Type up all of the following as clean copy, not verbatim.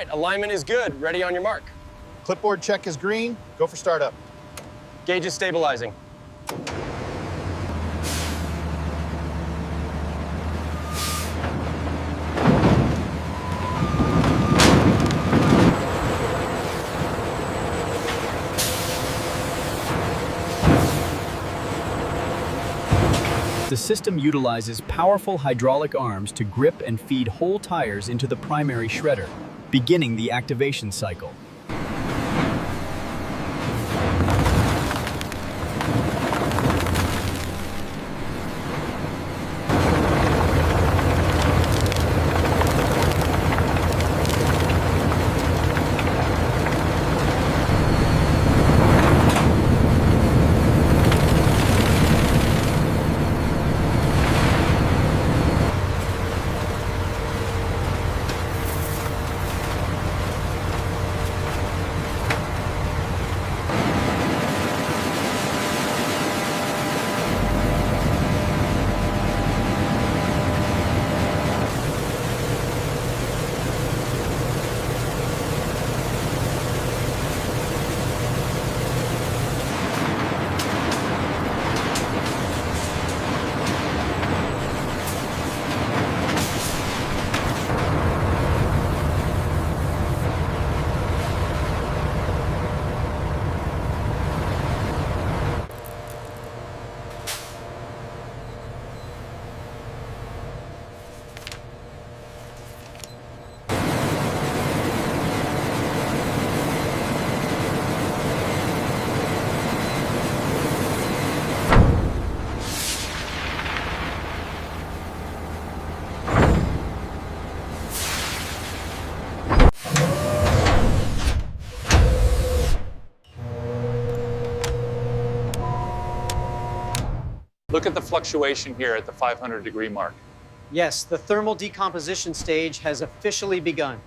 right, alignment is good. Ready on your mark. Clipboard check is green. Go for startup. Gauge is stabilizing. The system utilizes powerful hydraulic arms to grip and feed whole tires into the primary shredder, beginning the activation cycle. Look at the fluctuation here at the 500-degree mark. Yes, the thermal decomposition stage has officially begun.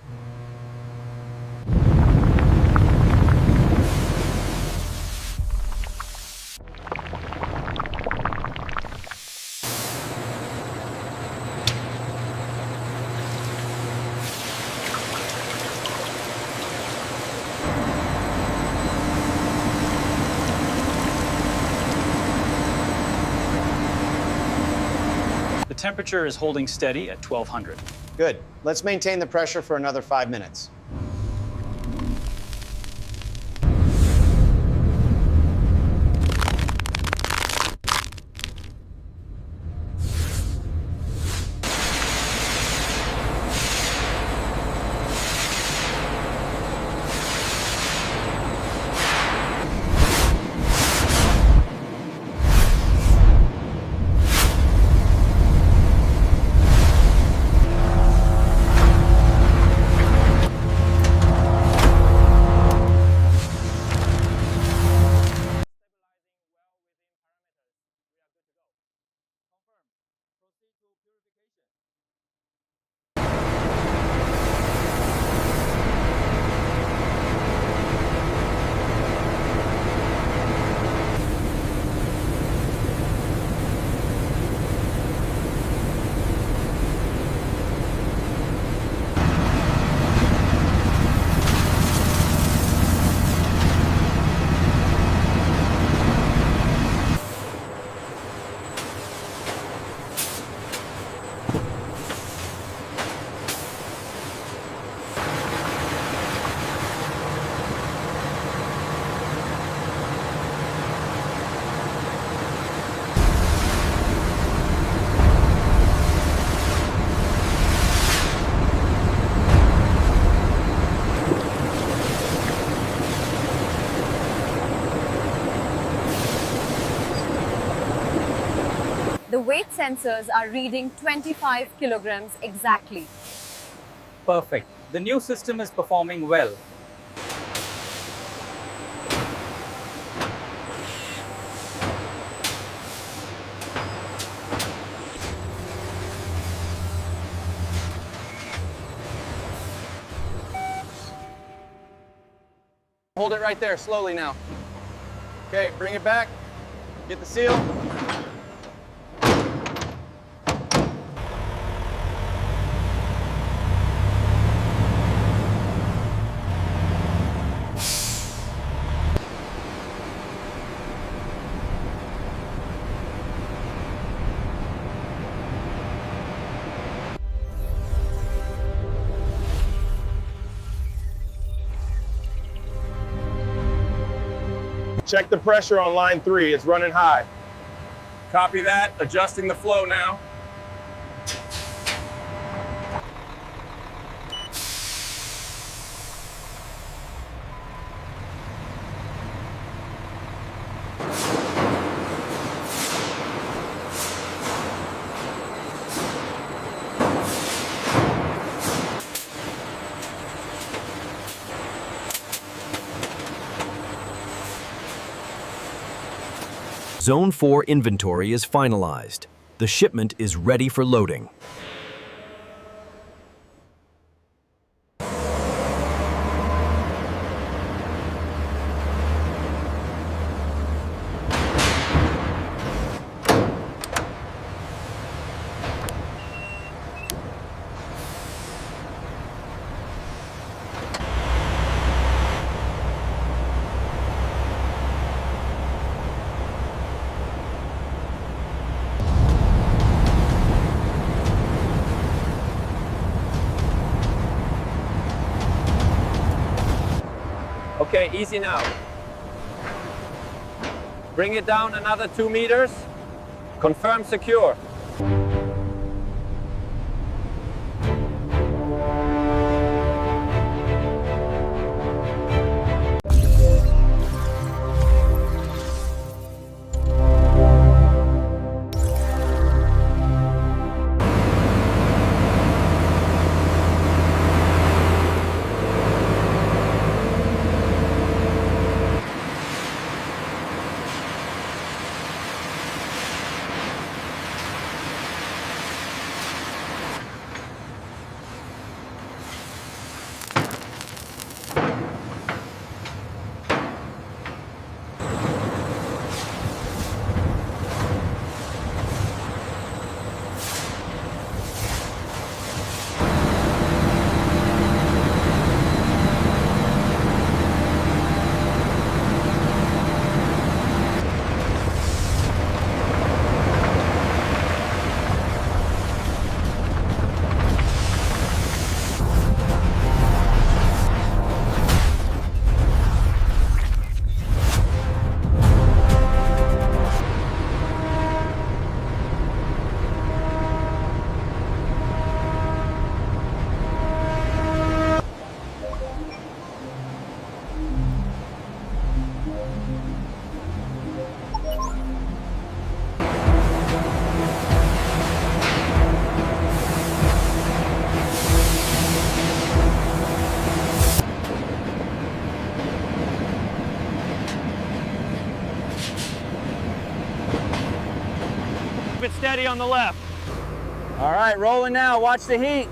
The temperature is holding steady at 1200. Good. Let's maintain the pressure for another 5 minutes. The weight sensors are reading 25 kilograms exactly. Perfect. The new system is performing well. Hold it right there, slowly now. Okay, bring it back. Get the seal. check the pressure on line 3. It's running high. Copy that. Adjusting the flow now. Zone 4 inventory is finalized. The shipment is ready for loading. Okay, easy now. Bring it down another 2 meters. Confirm secure. Keep it steady on the left. All right, rolling now. Watch the heat.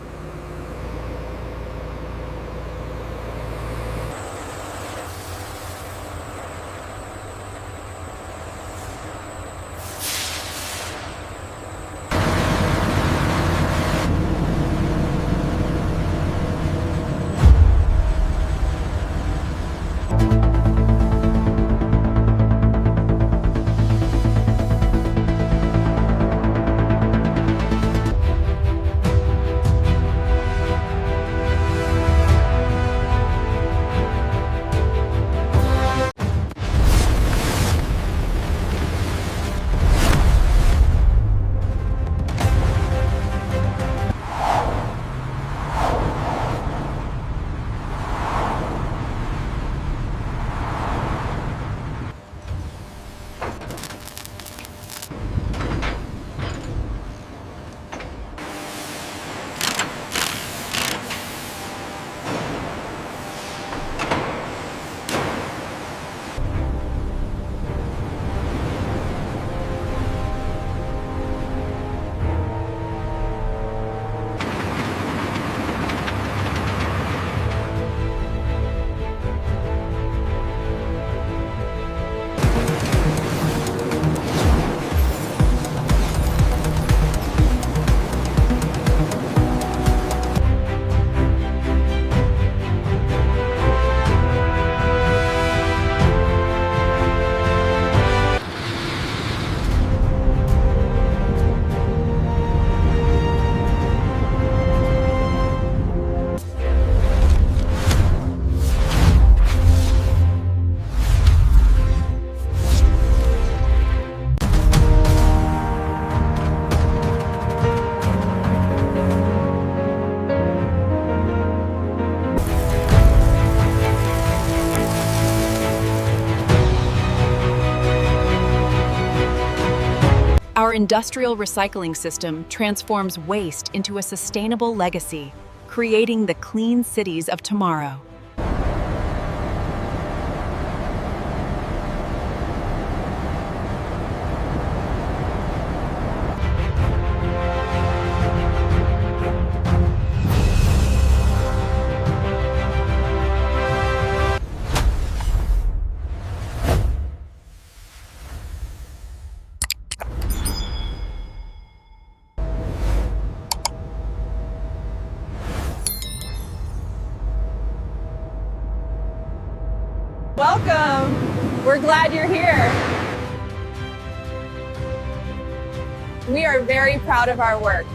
Our industrial recycling system transforms waste into a sustainable legacy, creating the clean cities of tomorrow. Welcome. We're glad you're here. We are very proud of our work.